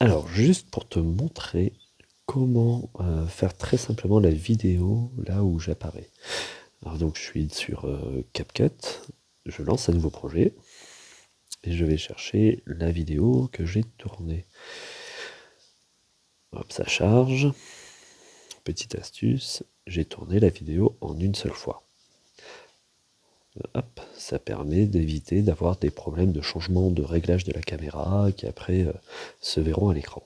Alors, juste pour te montrer comment faire très simplement la vidéo là où j'apparais. Alors donc je suis sur CapCut, je lance un nouveau projet et je vais chercher la vidéo que j'ai tournée. Hop, ça charge. Petite astuce, j'ai tourné la vidéo en une seule fois. Hop, ça permet d'éviter d'avoir des problèmes de changement de réglage de la caméra qui après se verront à l'écran.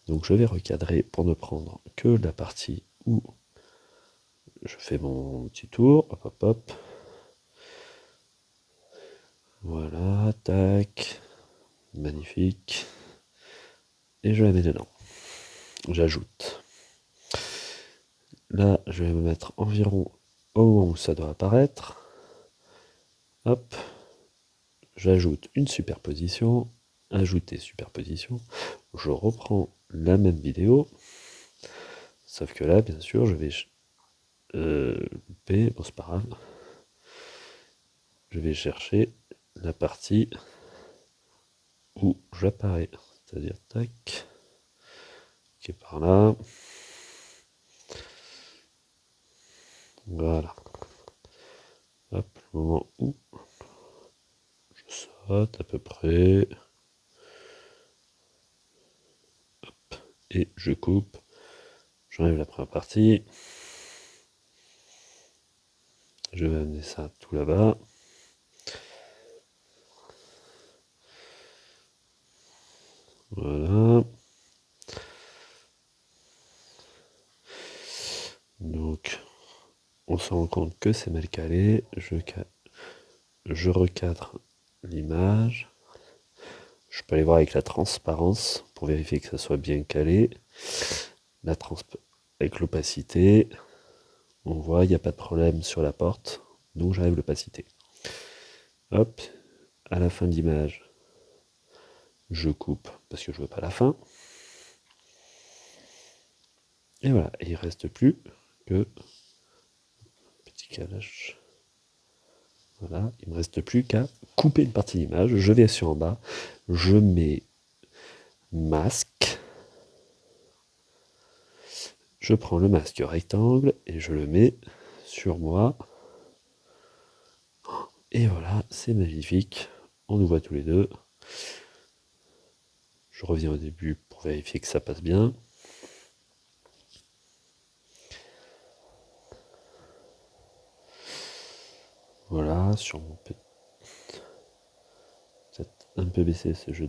Donc je vais recadrer pour ne prendre que la partie où je fais mon petit tour, hop hop hop. Voilà, tac, magnifique. Et je la mets dedans. J'ajoute. Là, je vais me mettre environ au moment où ça doit apparaître. Hop, j'ajoute une superposition, ajouter superposition. Je reprends la même vidéo, sauf que là, bien sûr, je vais louper, bon c'est pas grave. Je vais chercher la partie où j'apparais, c'est-à-dire tac, qui est par là. Voilà. Hop, le moment où je saute à peu près. Hop, et je coupe. J'enlève la première partie. Je vais amener ça tout là-bas. Voilà. Donc, on se rend compte que c'est mal calé. Je recadre l'image. Je peux aller voir avec la transparence pour vérifier que ça soit bien calé. Avec l'opacité, on voit, il n'y a pas de problème sur la porte. Donc j'enlève l'opacité. Hop, à la fin de l'image, je coupe parce que je veux pas la fin. Et voilà, et il reste plus que petit calage. Voilà, il me reste plus qu'à couper une partie de l'image. Je vais sur en bas, je mets masque. Je prends le masque rectangle et je le mets sur moi. Et voilà, c'est magnifique. On nous voit tous les deux. Je reviens au début pour vérifier que ça passe bien. Voilà, sur mon peut-être un peu baissé ce jeu.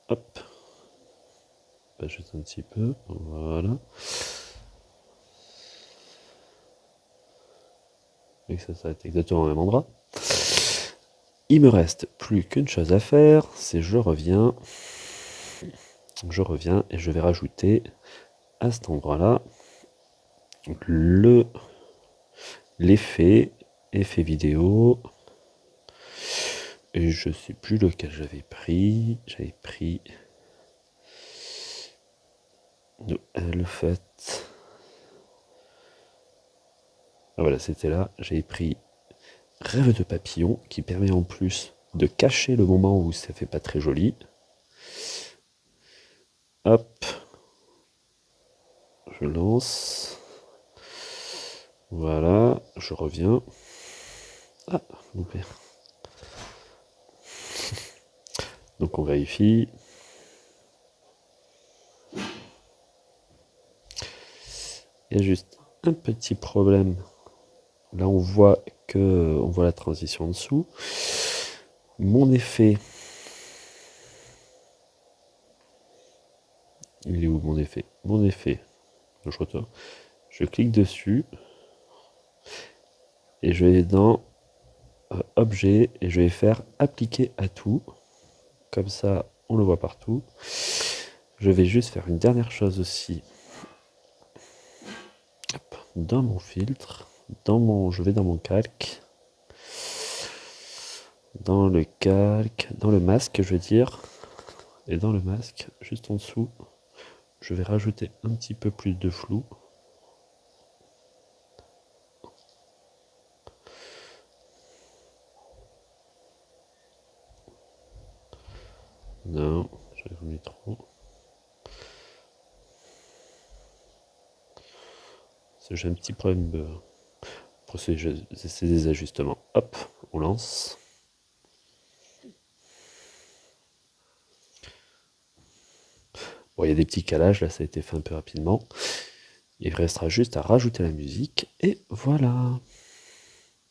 Hop. Bah, juste un petit peu. Voilà. Et que ça s'arrête exactement au même endroit. Il me reste plus qu'une chose à faire, c'est je reviens et je vais rajouter à cet endroit-là l'effet vidéo. Et je sais plus lequel j'avais pris. J'avais pris le fait. Ah voilà, c'était là. J'avais pris Rêve de papillon qui permet en plus de cacher le moment où ça fait pas très joli. Hop, je lance. Voilà, je reviens. Ah, loupé. Donc on vérifie. Il y a juste un petit problème. Là on voit la transition en dessous. Mon effet. Il est où mon effet? Mon effet. Je retourne. Je clique dessus. Et je vais dans objet et je vais faire appliquer à tout. Comme ça, on le voit partout. Je vais juste faire une dernière chose aussi. Hop, dans mon filtre, je vais dans mon calque. Dans le calque, dans le masque, je veux dire. Et dans le masque, juste en dessous, je vais rajouter un petit peu plus de flou. Non, j'avais voulu trop. J'ai un petit problème de... C'est des ajustements. Hop, on lance. Bon, il y a des petits calages, là ça a été fait un peu rapidement. Il restera juste à rajouter la musique, et voilà.